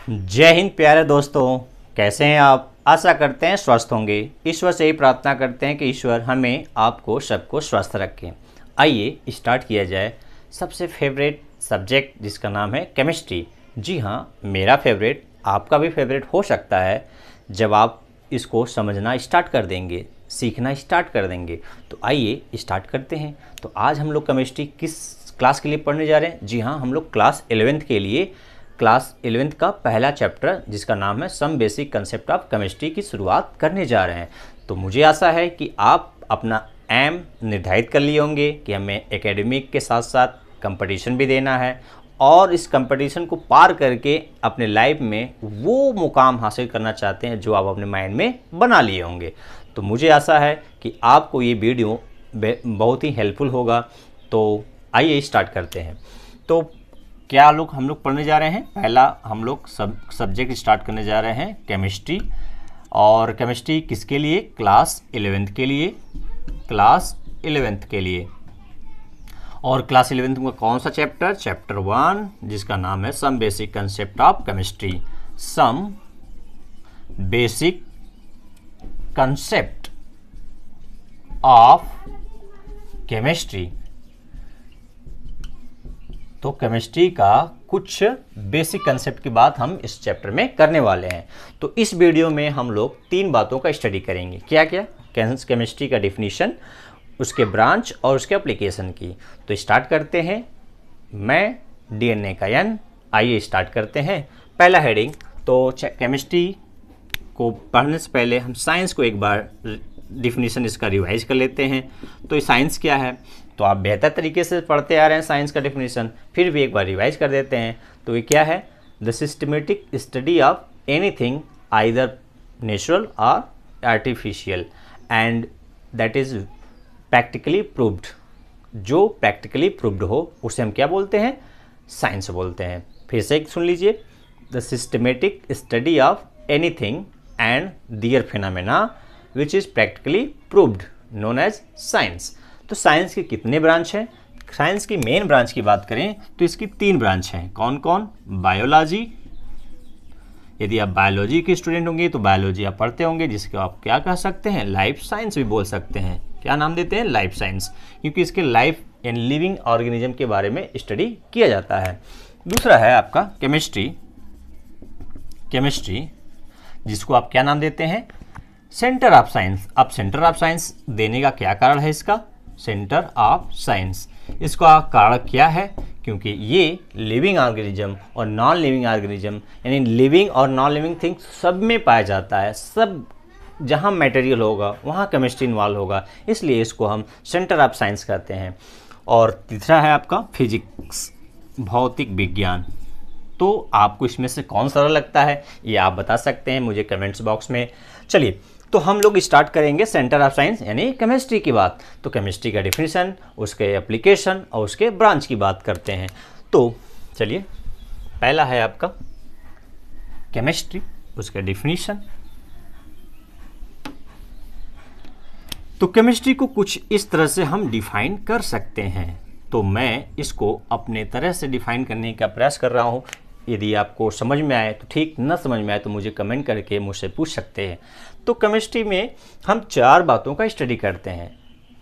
जय हिंद प्यारे दोस्तों, कैसे हैं आप। आशा करते हैं स्वस्थ होंगे। ईश्वर से ही प्रार्थना करते हैं कि ईश्वर हमें आपको सबको स्वस्थ रखें। आइए स्टार्ट किया जाए। सबसे फेवरेट सब्जेक्ट जिसका नाम है केमिस्ट्री। जी हाँ, मेरा फेवरेट, आपका भी फेवरेट हो सकता है। जब आप इसको समझना स्टार्ट कर देंगे, सीखना स्टार्ट कर देंगे, तो आइए स्टार्ट करते हैं। तो आज हम लोग केमिस्ट्री किस क्लास के लिए पढ़ने जा रहे हैं। जी हाँ, हम लोग क्लास 11th के लिए क्लास 11th का पहला चैप्टर जिसका नाम है some basic concept of chemistry की शुरुआत करने जा रहे हैं। तो मुझे आशा है कि आप अपना एम निर्धारित कर लिए होंगे कि हमें एकेडमिक के साथ साथ कंपटीशन भी देना है और इस कंपटीशन को पार करके अपने लाइफ में वो मुकाम हासिल करना चाहते हैं जो आप अपने माइंड में बना लिए होंगे। तो मुझे आशा है कि आपको ये वीडियो बहुत ही हेल्पफुल होगा। तो आइए स्टार्ट करते हैं। तो क्या हम लोग पढ़ने जा रहे हैं। पहला हम लोग सब्जेक्ट स्टार्ट करने जा रहे हैं केमिस्ट्री। और केमिस्ट्री किसके लिए? क्लास 11th के लिए। क्लास 11th के लिए। और क्लास 11th में कौन सा चैप्टर? चैप्टर 1 जिसका नाम है some basic concept of chemistry. Some basic concept of chemistry. तो केमिस्ट्री का कुछ बेसिक कंसेप्ट की बात हम इस चैप्टर में करने वाले हैं। तो इस वीडियो में हम लोग 3 बातों का स्टडी करेंगे। क्या क्या? केमिस्ट्री का डिफिनीशन, उसके ब्रांच और उसके एप्लीकेशन की। तो स्टार्ट करते हैं। मैं डीएनए का एन। आइए स्टार्ट करते हैं। पहला हेडिंग। तो केमिस्ट्री को पढ़ने से पहले हम साइंस को एक बार डिफिनीशन इसका रिवाइज कर लेते हैं। तो ये साइंस क्या है? तो आप बेहतर तरीके से पढ़ते आ रहे हैं साइंस का डिफिनीशन, फिर भी एक बार रिवाइज कर देते हैं। तो ये क्या है? The systematic study of anything either natural और artificial and that is practically proved. जो प्रैक्टिकली प्रूव्ड हो उसे हम क्या बोलते हैं? साइंस बोलते हैं। फिर से एक सुन लीजिए। The systematic study of anything and their phenomena which is practically proved known as science. तो साइंस के कितने ब्रांच हैं? साइंस की मेन ब्रांच की बात करें तो इसकी 3 ब्रांच हैं। कौन कौन? बायोलॉजी। यदि आप बायोलॉजी के स्टूडेंट होंगे तो बायोलॉजी आप पढ़ते होंगे, जिसको आप क्या कह सकते हैं? लाइफ साइंस भी बोल सकते हैं। क्या नाम देते हैं? लाइफ साइंस, क्योंकि इसके लाइफ एंड लिविंग ऑर्गेनिज्म के बारे में स्टडी किया जाता है। दूसरा है आपका केमिस्ट्री। केमिस्ट्री जिसको आप क्या नाम देते हैं? Centre of science. अब सेंटर ऑफ साइंस देने का क्या कारण है इसका? सेंटर ऑफ साइंस, इसका कारण क्या है? क्योंकि ये लिविंग ऑर्गेनिज्म और नॉन लिविंग ऑर्गेनिज्म यानी लिविंग और नॉन लिविंग थिंग्स सब में पाया जाता है। सब जहाँ मटेरियल होगा वहाँ केमिस्ट्री इन्वॉल्व होगा, इसलिए इसको हम सेंटर ऑफ साइंस कहते हैं। और तीसरा है आपका फिजिक्स, भौतिक विज्ञान। तो आपको इसमें से कौन सा लगता है ये आप बता सकते हैं मुझे कमेंट्स बॉक्स में। चलिए, तो हम लोग स्टार्ट करेंगे सेंटर ऑफ साइंस यानी केमिस्ट्री की बात। तो केमिस्ट्री का डिफिनीशन, उसके एप्लीकेशन और उसके ब्रांच की बात करते हैं। तो चलिए, पहला है आपका केमिस्ट्री, उसका डिफिनीशन। तो केमिस्ट्री को कुछ इस तरह से हम डिफाइन कर सकते हैं। तो मैं इसको अपने तरह से डिफाइन करने का प्रयास कर रहा हूँ। यदि आपको समझ में आए तो ठीक, न समझ में आए तो मुझे कमेंट करके मुझसे पूछ सकते हैं। तो केमिस्ट्री में हम 4 बातों का स्टडी करते हैं।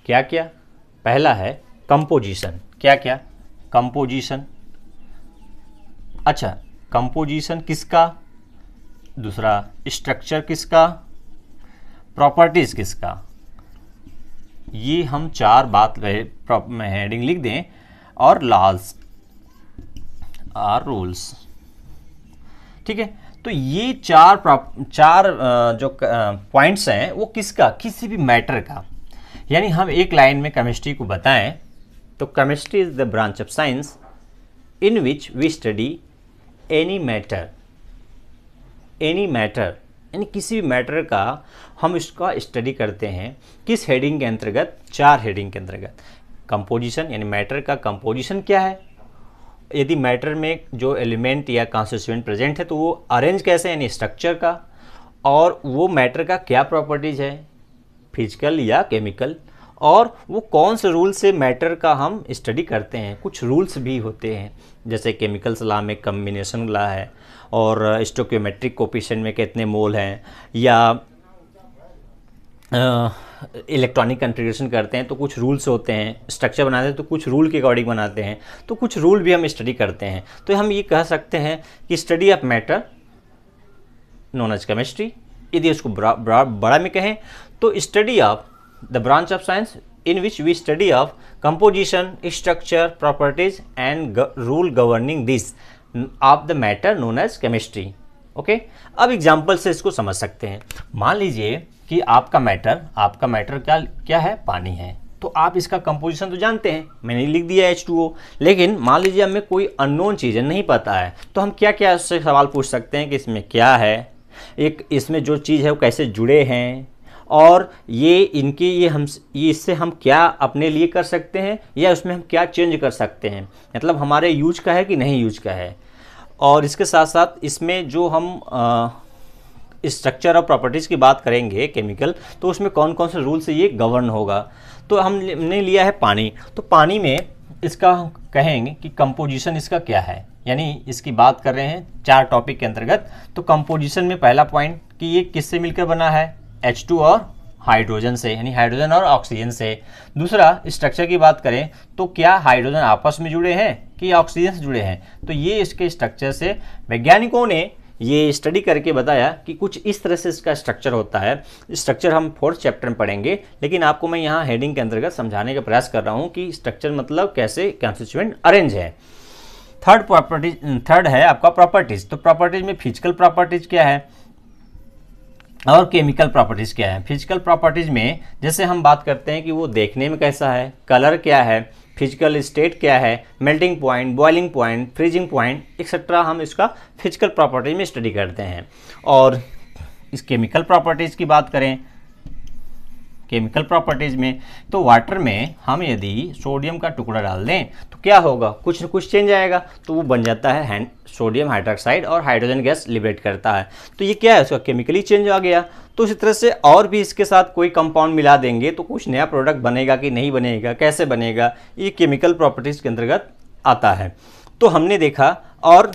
क्या क्या? पहला है कंपोजिशन। क्या क्या? कंपोजिशन। अच्छा, कंपोजिशन किसका? दूसरा स्ट्रक्चर किसका? प्रॉपर्टीज किसका? ये हम 4 बात हेडिंग लिख दें। और लॉज और रूल्स। ठीक है। तो ये चार जो पॉइंट्स हैं वो किसका? किसी भी मैटर का। यानी हम एक लाइन में केमिस्ट्री को बताएं तो chemistry is the branch of science in which we study any matter. Any matter यानी किसी भी मैटर का हम इसका स्टडी करते हैं। किस हेडिंग के अंतर्गत? 4 हेडिंग के अंतर्गत। कंपोजिशन यानी मैटर का कंपोजिशन क्या है, यदि मैटर में जो एलिमेंट या कॉन्स्टिट्यूएंट प्रेजेंट है तो वो अरेंज कैसे यानी स्ट्रक्चर का, और वो मैटर का क्या प्रॉपर्टीज है, फिजिकल या केमिकल, और वो कौन से रूल से मैटर का हम स्टडी करते हैं। कुछ रूल्स भी होते हैं, जैसे केमिकल्स लॉ में कम्बिनेशन लॉ है, और स्टोकियोमेट्रिक कोफिशिएंट में कितने मोल हैं, या इलेक्ट्रॉनिक कॉन्फ़िगरेशन करते हैं तो कुछ रूल्स होते हैं, स्ट्रक्चर बनाते हैं तो कुछ रूल के अकॉर्डिंग बनाते हैं, तो कुछ रूल भी हम स्टडी करते हैं। तो हम ये कह सकते हैं कि study of matter known as chemistry. यदि उसको बड़ा में कहें तो study of the branch of science in which we study of composition, structure, properties and rule governing this of the matter known as chemistry. Okay, अब example से इसको समझ सकते हैं। मान लीजिए कि आपका मैटर क्या है, पानी है। तो आप इसका कंपोजिशन तो जानते हैं, मैंने लिख दिया H2O। लेकिन मान लीजिए हमें कोई अननोन चीज़ नहीं पता है, तो हम क्या क्या उससे सवाल पूछ सकते हैं कि इसमें क्या है, एक इसमें जो चीज़ है वो कैसे जुड़े हैं, और ये इससे हम क्या अपने लिए कर सकते हैं, या उसमें हम क्या चेंज कर सकते हैं, मतलब हमारे यूज का है कि नहीं यूज का है। और इसके साथ साथ इसमें जो हम स्ट्रक्चर और प्रॉपर्टीज़ की बात करेंगे केमिकल, तो उसमें कौन कौन से रूल से ये गवर्न होगा। तो हमने लिया है पानी, तो पानी में इसका कहेंगे कि कंपोजिशन इसका क्या है, यानी इसकी बात कर रहे हैं 4 टॉपिक के अंतर्गत। तो कंपोजिशन में पहला पॉइंट कि ये किससे मिलकर बना है, H2 और हाइड्रोजन से, यानी हाइड्रोजन और ऑक्सीजन से। दूसरा, स्ट्रक्चर की बात करें तो क्या हाइड्रोजन आपस में जुड़े हैं कि ऑक्सीजन से जुड़े हैं। तो ये इसके स्ट्रक्चर से वैज्ञानिकों ने ये स्टडी करके बताया कि कुछ इस तरह से इसका स्ट्रक्चर होता है। स्ट्रक्चर हम 4th चैप्टर में पढ़ेंगे, लेकिन आपको मैं यहाँ हेडिंग के अंतर्गत समझाने का प्रयास कर रहा हूँ कि स्ट्रक्चर मतलब कैसे कंस्टिट्यूएंट अरेंज है। थर्ड है आपका प्रॉपर्टीज। तो प्रॉपर्टीज में फिजिकल प्रॉपर्टीज क्या है और केमिकल प्रॉपर्टीज क्या है। फिजिकल प्रॉपर्टीज में जैसे हम बात करते हैं कि वो देखने में कैसा है, कलर क्या है, फिजिकल स्टेट क्या है, melting point, boiling point, freezing point etcetera, हम इसका फिजिकल प्रॉपर्टीज में स्टडी करते हैं। और इस केमिकल प्रॉपर्टीज की बात करें, केमिकल प्रॉपर्टीज में तो वाटर में हम यदि सोडियम का टुकड़ा डाल दें तो क्या होगा, कुछ न कुछ चेंज आएगा, तो वो बन जाता है सोडियम हाइड्रोक्साइड और हाइड्रोजन गैस लिबरेट करता है। तो ये क्या है, उसका केमिकली चेंज आ गया। तो इसी तरह से और भी इसके साथ कोई कंपाउंड मिला देंगे तो कुछ नया प्रोडक्ट बनेगा कि नहीं बनेगा, कैसे बनेगा, ये केमिकल प्रॉपर्टीज़ के अंतर्गत आता है। तो हमने देखा, और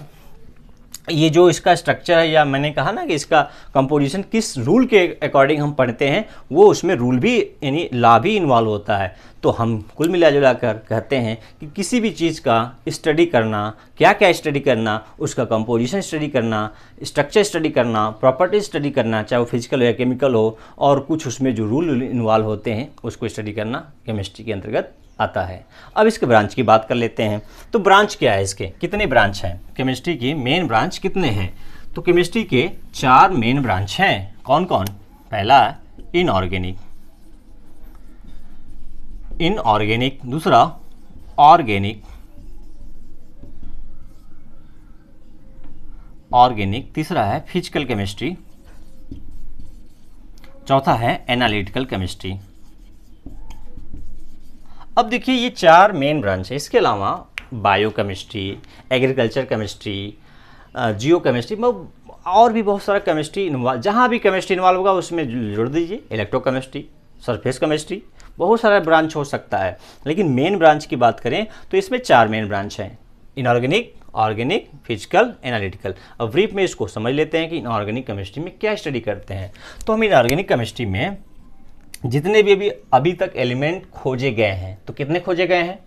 ये जो इसका स्ट्रक्चर है, या मैंने कहा ना कि इसका कंपोजिशन किस रूल के अकॉर्डिंग हम पढ़ते हैं, वो उसमें रूल भी यानी लॉ भी इन्वॉल्व होता है। तो हम कुल मिला जुला कर कहते हैं कि किसी भी चीज़ का स्टडी करना, क्या क्या स्टडी करना, उसका कंपोजिशन स्टडी करना, स्ट्रक्चर स्टडी करना, प्रॉपर्टीज स्टडी करना, चाहे वो फिजिकल हो या केमिकल हो, और कुछ उसमें जो रूल इन्वॉल्व होते हैं उसको स्टडी करना केमिस्ट्री के अंतर्गत आता है। अब इसके ब्रांच की बात कर लेते हैं। तो ब्रांच क्या है, इसके कितने ब्रांच हैं, केमिस्ट्री की मेन ब्रांच कितने हैं। तो केमिस्ट्री के 4 मेन ब्रांच हैं। कौन कौन, पहला इनऑर्गेनिक, दूसरा ऑर्गेनिक, तीसरा है फिजिकल केमिस्ट्री, चौथा है एनालिटिकल केमिस्ट्री। अब देखिए ये 4 मेन ब्रांच है। इसके अलावा बायोकेमिस्ट्री, एग्रीकल्चर केमिस्ट्री, जियो केमिस्ट्री, और भी बहुत सारा केमिस्ट्री इन्वॉल्व, जहाँ भी केमिस्ट्री इन्वॉल्व होगा उसमें जोड़ दीजिए। इलेक्ट्रोकेमिस्ट्री, सरफेस केमिस्ट्री, बहुत सारा ब्रांच हो सकता है। लेकिन मेन ब्रांच की बात करें तो इसमें 4 मेन ब्रांच हैं, इनऑर्गेनिक, ऑर्गेनिक, फिजिकल, एनालिटिकल। अब ब्रीफ में इसको समझ लेते हैं कि इनऑर्गेनिक केमिस्ट्री में क्या स्टडी करते हैं। तो हम इनऑर्गेनिक केमिस्ट्री में जितने भी अभी तक एलिमेंट खोजे गए हैं, तो कितने खोजे गए हैं,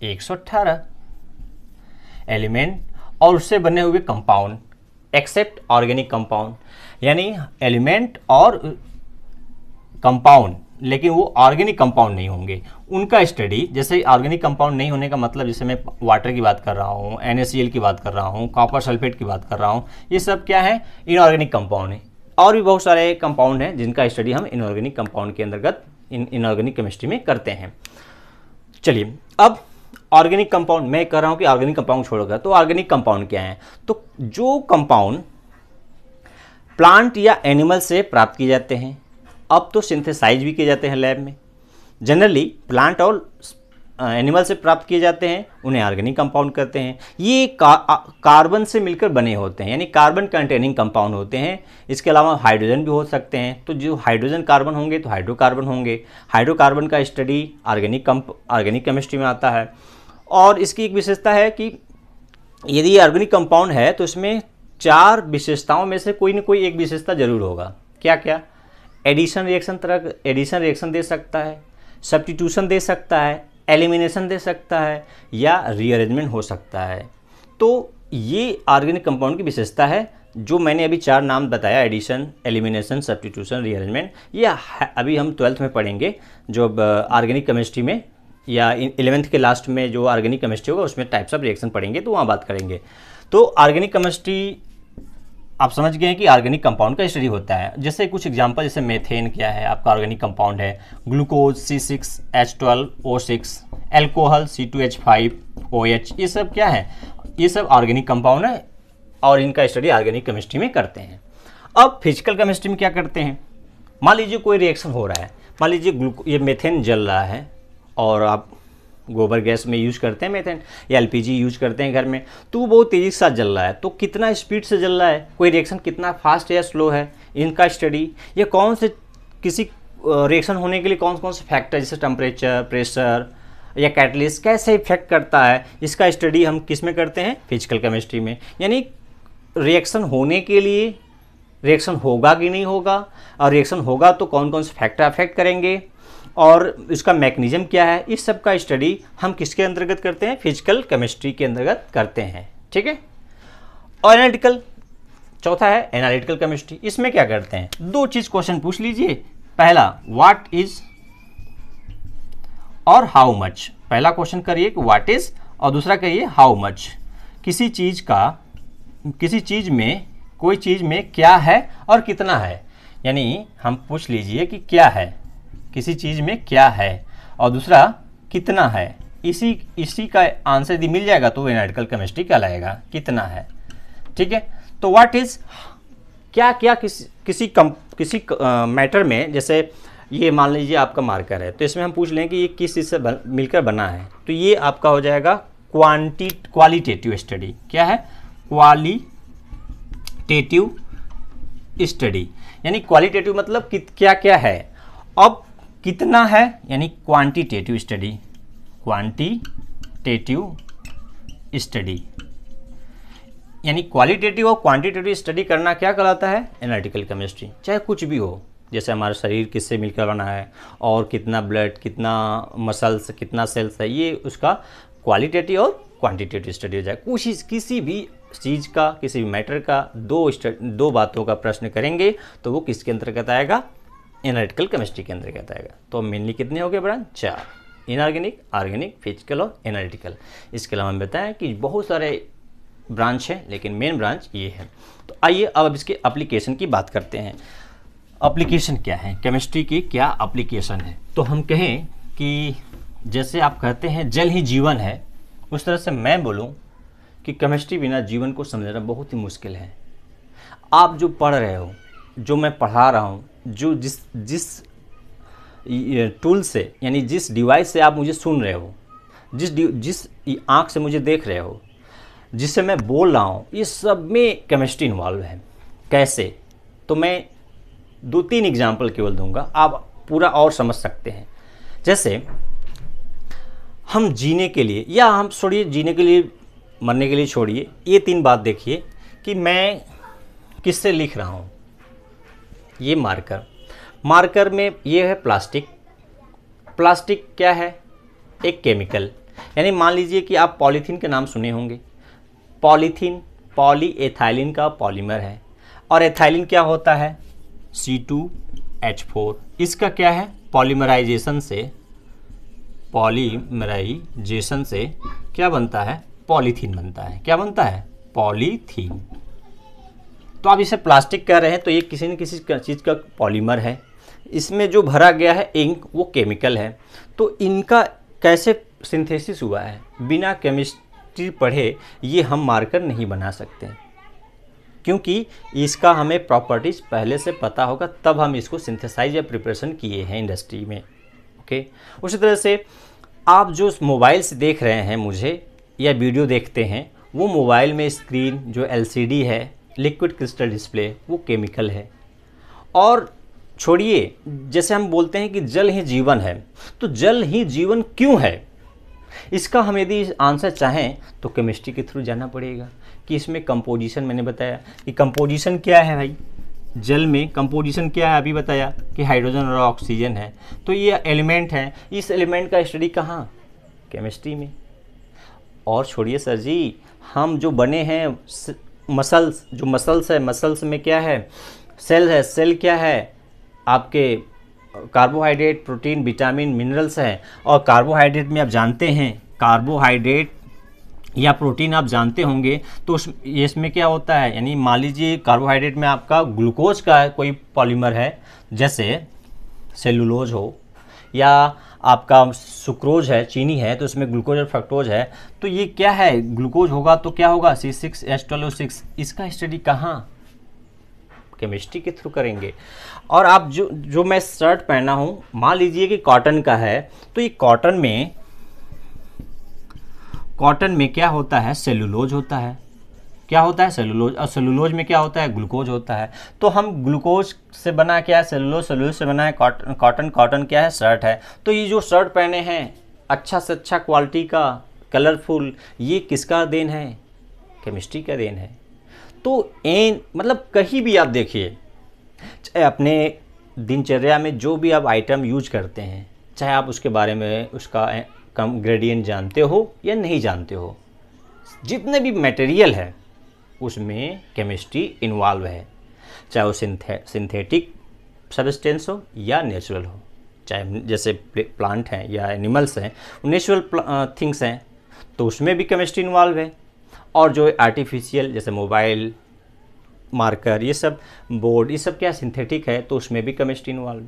118 एलिमेंट, और उससे बने हुए कंपाउंड एक्सेप्ट ऑर्गेनिक कंपाउंड, यानी एलिमेंट और कंपाउंड, लेकिन वो ऑर्गेनिक कंपाउंड नहीं होंगे, उनका स्टडी। जैसे ऑर्गेनिक कंपाउंड नहीं होने का मतलब, जैसे मैं वाटर की बात कर रहा हूँ, NaCl की बात कर रहा हूँ, कॉपर सल्फेट की बात कर रहा हूँ, ये सब क्या है, इनऑर्गेनिक कंपाउंड है। और भी बहुत सारे कंपाउंड हैं जिनका स्टडी हम इनऑर्गेनिक कंपाउंड के अंतर्गत इनऑर्गेनिक केमिस्ट्री में करते हैं। चलिए, अब ऑर्गेनिक कंपाउंड, मैं कह रहा हूं कि ऑर्गेनिक कंपाउंड छोड़कर, तो ऑर्गेनिक कंपाउंड क्या है। तो जो कंपाउंड प्लांट या एनिमल से प्राप्त किए जाते हैं, अब तो सिंथेसाइज भी किए जाते हैं लैब में। जनरली प्लांट और एनिमल से प्राप्त किए जाते हैं उन्हें ऑर्गेनिक कंपाउंड कहते हैं। ये कार्बन से मिलकर बने होते हैं, यानी कार्बन कंटेनिंग कंपाउंड होते हैं। इसके अलावा हाइड्रोजन भी हो सकते हैं, तो जो हाइड्रोजन कार्बन होंगे तो हाइड्रोकार्बन होंगे। हाइड्रोकार्बन का स्टडी ऑर्गेनिक केमिस्ट्री में आता है। और इसकी एक विशेषता है कि यदि ऑर्गेनिक कंपाउंड है तो इसमें 4 विशेषताओं में से कोई न कोई एक विशेषता जरूर होगा। क्या क्या? एडिशन रिएक्शन दे सकता है, सब्स्टिट्यूशन दे सकता है, एलिमिनेशन दे सकता है, या रीअरेंजमेंट हो सकता है। तो ये ऑर्गेनिक कंपाउंड की विशेषता है। जो मैंने अभी 4 नाम बताया, एडिशन, एलिमिनेशन, सब्स्टिट्यूशन, रीअरेंजमेंट, ये अभी हम 12th में पढ़ेंगे, जो ऑर्गेनिक केमिस्ट्री में, या 11th के लास्ट में जो ऑर्गेनिक केमिस्ट्री होगा उसमें टाइप्स ऑफ रिएक्शन पढ़ेंगे, तो वहाँ बात करेंगे। तो ऑर्गेनिक केमिस्ट्री आप समझ गए हैं कि ऑर्गेनिक कंपाउंड का स्टडी होता है। जैसे कुछ एग्जांपल, जैसे मेथेन क्या है, आपका ऑर्गेनिक कंपाउंड है। ग्लूकोज C6H12O6, एल्कोहल C2H5OH, ये सब क्या है? ये सब ऑर्गेनिक कंपाउंड है और इनका स्टडी ऑर्गेनिक केमिस्ट्री में करते हैं। अब फिजिकल केमिस्ट्री में क्या करते हैं? मान लीजिए कोई रिएक्शन हो रहा है, मान लीजिए ये मेथेन जल रहा है और आप गोबर गैस में यूज करते हैं मेथेन, या LPG यूज करते हैं घर में, तो वो बहुत तेज़ी के साथ जल रहा है। तो कितना स्पीड से जल रहा है, कोई रिएक्शन कितना फास्ट या स्लो है, इनका स्टडी, या कौन से किसी रिएक्शन होने के लिए कौन कौन से फैक्टर, जैसे टेम्परेचर, प्रेशर या कैटलिस्ट कैसे इफेक्ट करता है, इसका स्टडी हम किस में करते हैं? फिजिकल केमिस्ट्री में। यानी रिएक्शन होने के लिए रिएक्शन होगा कि नहीं होगा, और रिएक्शन होगा तो कौन कौन से फैक्टर अफेक्ट करेंगे, और इसका मैकेनिज्म क्या है, इस सब का स्टडी हम किसके अंतर्गत करते हैं? फिजिकल केमिस्ट्री के अंतर्गत करते हैं। ठीक है। और एनालिटिकल, चौथा है एनालिटिकल केमिस्ट्री। इसमें क्या करते हैं? 2 चीज क्वेश्चन पूछ लीजिए। पहला व्हाट इज और हाउ मच। पहला क्वेश्चन करिए कि व्हाट इज, और दूसरा करिए हाउ मच। किसी चीज में, कोई चीज में क्या है और कितना है। यानी हम पूछ लीजिए कि क्या है, किसी चीज़ में क्या है, और दूसरा कितना है। इसी का आंसर यदि मिल जाएगा तो एनालिटिकल केमिस्ट्री कहलाएगा, कितना है। ठीक है। तो व्हाट इज, क्या क्या किसी मैटर में, जैसे ये मान लीजिए आपका मार्कर है, तो इसमें हम पूछ लें कि ये किस चीज़ से मिलकर बना है, तो ये आपका हो जाएगा क्वालिटेटिव स्टडी। क्या है? Qualitative study. यानी क्वालिटेटिव मतलब क्या क्या है। अब कितना है, यानी क्वांटिटेटिव स्टडी। क्वांटिटेटिव स्टडी यानी क्वालिटेटिव और क्वांटिटेटिव स्टडी करना क्या कहलाता है? Analytical chemistry. चाहे कुछ भी हो, जैसे हमारा शरीर किससे मिलकर बना है, और कितना ब्लड, कितना मसल्स, कितना सेल्स है, ये उसका क्वालिटेटिव और क्वांटिटेटिव स्टडी हो जाए। किसी भी चीज़ का, किसी भी मैटर का 2 बातों का प्रश्न करेंगे तो वो किसके अंतर्गत आएगा? एनालिटिकल केमिस्ट्री के अंतर्गत आएगा। तो मेनली कितने हो गए ब्रांच? 4, इनऑर्गेनिक, ऑर्गेनिक, फिजिकल और एनालिटिकल। इसके अलावा हम बताएं कि बहुत सारे ब्रांच हैं, लेकिन मेन ब्रांच ये है। तो आइए अब इसके एप्लीकेशन की बात करते हैं। एप्लीकेशन क्या है, केमिस्ट्री की क्या एप्लीकेशन है? तो हम कहें कि जैसे आप कहते हैं जल ही जीवन है, उस तरह से मैं बोलूं कि केमिस्ट्री बिना जीवन को समझना बहुत ही मुश्किल है। आप जो पढ़ रहे हो, जो मैं पढ़ा रहा हूँ, जो जिस टूल से, यानी जिस डिवाइस से आप मुझे सुन रहे हो, जिस आँख से मुझे देख रहे हो, जिससे मैं बोल रहा हूँ, ये सब में केमिस्ट्री इन्वॉल्व है। कैसे? तो मैं 2-3 एग्जाम्पल केवल दूंगा, आप पूरा और समझ सकते हैं। जैसे हम जीने के लिए, या हम छोड़िए जीने के लिए, मरने के लिए छोड़िए, ये 3 बात देखिए कि मैं किससे लिख रहा हूँ। ये मार्कर में ये है प्लास्टिक। प्लास्टिक क्या है? एक केमिकल। यानी मान लीजिए कि आप पॉलीथीन के नाम सुने होंगे। पॉलीथीन पॉलीएथाइलिन का पॉलीमर है, और एथाइलिन क्या होता है? C2H4। इसका क्या है? पॉलीमराइजेशन से क्या बनता है? पॉलीथीन बनता है। क्या बनता है? पॉलीथीन। तो आप इसे प्लास्टिक कह रहे हैं, तो ये किसी न किसी चीज़ का पॉलीमर है। इसमें जो भरा गया है इंक, वो केमिकल है। तो इनका कैसे सिंथेसिस हुआ है? बिना केमिस्ट्री पढ़े ये हम मार्कर नहीं बना सकते, क्योंकि इसका हमें प्रॉपर्टीज़ पहले से पता होगा, तब हम इसको सिंथेसाइज या प्रिपरेशन किए हैं इंडस्ट्री में। ओके। उसी तरह से आप जो मोबाइल से देख रहे हैं मुझे या वीडियो देखते हैं, वो मोबाइल में स्क्रीन जो LCD है, लिक्विड क्रिस्टल डिस्प्ले, वो केमिकल है। और छोड़िए, जैसे हम बोलते हैं कि जल ही जीवन है, तो जल ही जीवन क्यों है, इसका हम यदि आंसर चाहें तो केमिस्ट्री के थ्रू जाना पड़ेगा कि इसमें कंपोजिशन, मैंने बताया कि कंपोजिशन क्या है भाई, जल में कंपोजिशन क्या है, अभी बताया कि हाइड्रोजन और ऑक्सीजन है, तो ये एलिमेंट हैं, इस एलिमेंट का स्टडी कहाँ, केमिस्ट्री में। और छोड़िए सर जी, हम जो बने हैं मसल्स, जो मसल्स है, मसल्स में क्या है, सेल है, सेल क्या है, आपके कार्बोहाइड्रेट, प्रोटीन, विटामिन, मिनरल्स हैं। और कार्बोहाइड्रेट में आप जानते हैं, कार्बोहाइड्रेट या प्रोटीन आप जानते होंगे, तो इसमें क्या होता है, यानी मान लीजिए कार्बोहाइड्रेट में आपका ग्लूकोज का कोई पॉलीमर है, जैसे सेलुलोज हो, या आपका सुक्रोज है, चीनी है, तो इसमें ग्लूकोज और फ्रक्टोज है, तो ये क्या है, ग्लूकोज होगा तो क्या होगा, C6H12O6। इसका स्टडी कहाँ, केमिस्ट्री के थ्रू करेंगे। और आप जो मैं शर्ट पहना हूँ, मान लीजिए कि कॉटन का है, तो ये कॉटन में क्या होता है, सेलुलोज होता है, क्या होता है, सेलुलोज। और सेलुलोज में क्या होता है, ग्लूकोज होता है। तो हम ग्लूकोज से बना क्या है, सेलुलोज, सेलुलोज से बना है कॉटन, कॉटन क्या है, शर्ट है। तो ये जो शर्ट पहने हैं, अच्छा से अच्छा क्वालिटी का, कलरफुल, ये किसका देन है, केमिस्ट्री का देन है। तो मतलब कहीं भी आप देखिए, चाहे अपने दिनचर्या में जो भी आप आइटम यूज करते हैं, चाहे आप उसके बारे में उसका कम ग्रेडियंट जानते हो या नहीं जानते हो, जितने भी मटेरियल है उसमें केमिस्ट्री इन्वॉल्व है, चाहे वो सिंथेटिक सब्सटेंस हो या नेचुरल हो। चाहे जैसे प्लांट हैं या एनिमल्स हैं, नेचुरल थिंग्स हैं, तो उसमें भी केमिस्ट्री इन्वॉल्व है। और जो आर्टिफिशियल, जैसे मोबाइल, मार्कर, ये सब बोर्ड, ये सब क्या सिंथेटिक है, तो उसमें भी केमिस्ट्री इन्वॉल्व।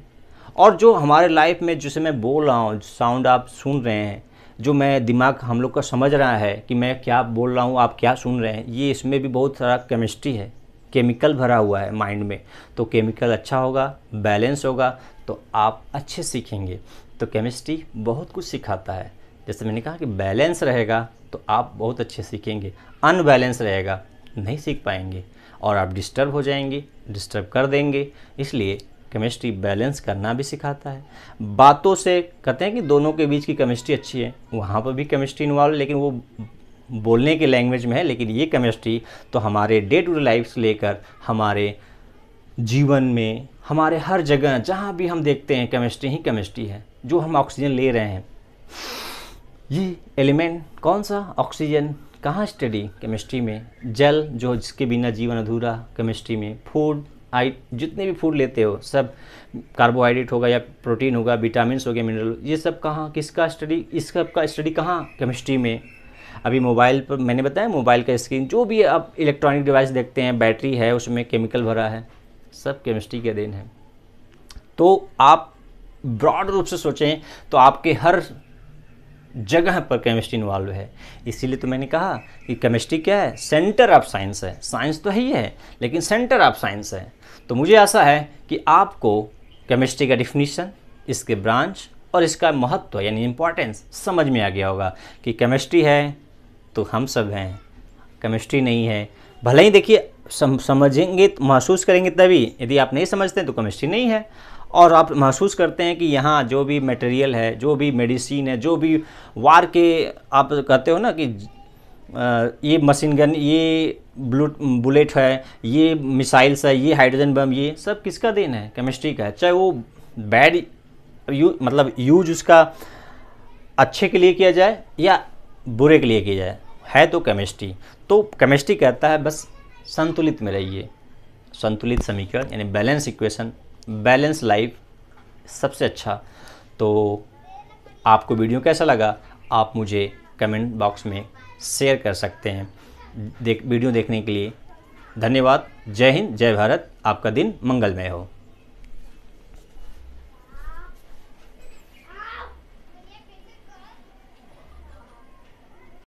और जो हमारे लाइफ में जिसे मैं बोल रहा हूँ, साउंड आप सुन रहे हैं, जो मैं दिमाग हम लोग का समझ रहा है कि मैं क्या बोल रहा हूँ, आप क्या सुन रहे हैं, ये इसमें भी बहुत सारा केमिस्ट्री है, केमिकल भरा हुआ है माइंड में। तो केमिकल अच्छा होगा, बैलेंस होगा, तो आप अच्छे सीखेंगे। तो केमिस्ट्री बहुत कुछ सिखाता है। जैसे मैंने कहा कि बैलेंस रहेगा तो आप बहुत अच्छे सीखेंगे, अनबैलेंस रहेगा नहीं सीख पाएंगे और आप डिस्टर्ब हो जाएंगे, डिस्टर्ब कर देंगे। इसलिए केमिस्ट्री बैलेंस करना भी सिखाता है। बातों से कहते हैं कि दोनों के बीच की केमिस्ट्री अच्छी है, वहाँ पर भी केमिस्ट्री इन्वॉल्व, लेकिन वो बोलने के लैंग्वेज में है। लेकिन ये केमिस्ट्री तो हमारे डे टू डे लाइफ से लेकर हमारे जीवन में, हमारे हर जगह जहाँ भी हम देखते हैं, केमिस्ट्री ही केमिस्ट्री है। जो हम ऑक्सीजन ले रहे हैं, ये एलिमेंट कौन सा, ऑक्सीजन, कहाँ स्टडी, केमिस्ट्री में। जल, जो जिसके बिना जीवन अधूरा, केमिस्ट्री में। फूड, जितने भी फूड लेते हो सब कार्बोहाइड्रेट होगा या प्रोटीन होगा, विटामिन्स हो गए, मिनरल, ये सब कहाँ, किसका स्टडी, इस सब का स्टडी कहाँ, केमिस्ट्री में। अभी मोबाइल पर मैंने बताया, मोबाइल का स्क्रीन, जो भी आप इलेक्ट्रॉनिक डिवाइस देखते हैं, बैटरी है, उसमें केमिकल भरा है, सब केमिस्ट्री के देन है। तो आप ब्रॉड रूप से सोचें तो आपके हर जगह पर केमिस्ट्री इन्वॉल्व है। इसीलिए तो मैंने कहा कि केमिस्ट्री क्या है, सेंटर ऑफ साइंस है। साइंस तो ही है, लेकिन सेंटर ऑफ साइंस है। तो मुझे आशा है कि आपको केमिस्ट्री का डिफिनीशन, इसके ब्रांच और इसका महत्व यानी इम्पोर्टेंस समझ में आ गया होगा कि केमिस्ट्री है तो हम सब हैं, केमिस्ट्री नहीं है भले ही देखिए समझेंगे, महसूस करेंगे तभी। यदि आप नहीं समझते हैं तो केमिस्ट्री नहीं है। और आप महसूस करते हैं कि यहाँ जो भी मटेरियल है, जो भी मेडिसिन है, जो भी वार के आप कहते हो ना कि ये मशीन गन, ये बुलेट है, ये मिसाइल्स है, ये हाइड्रोजन बम, ये सब किसका देन है, केमिस्ट्री का है। चाहे वो बैड मतलब यूज उसका अच्छे के लिए किया जाए या बुरे के लिए किया जाए, है तो केमिस्ट्री। तो केमिस्ट्री कहता है बस संतुलित में रहिए। संतुलित समीकरण यानी बैलेंस इक्वेशन, बैलेंस लाइफ सबसे अच्छा। तो आपको वीडियो कैसा लगा, आप मुझे कमेंट बॉक्स में शेयर कर सकते हैं। वीडियो देखने के लिए धन्यवाद। जय हिंद, जय भारत। आपका दिन मंगलमय हो।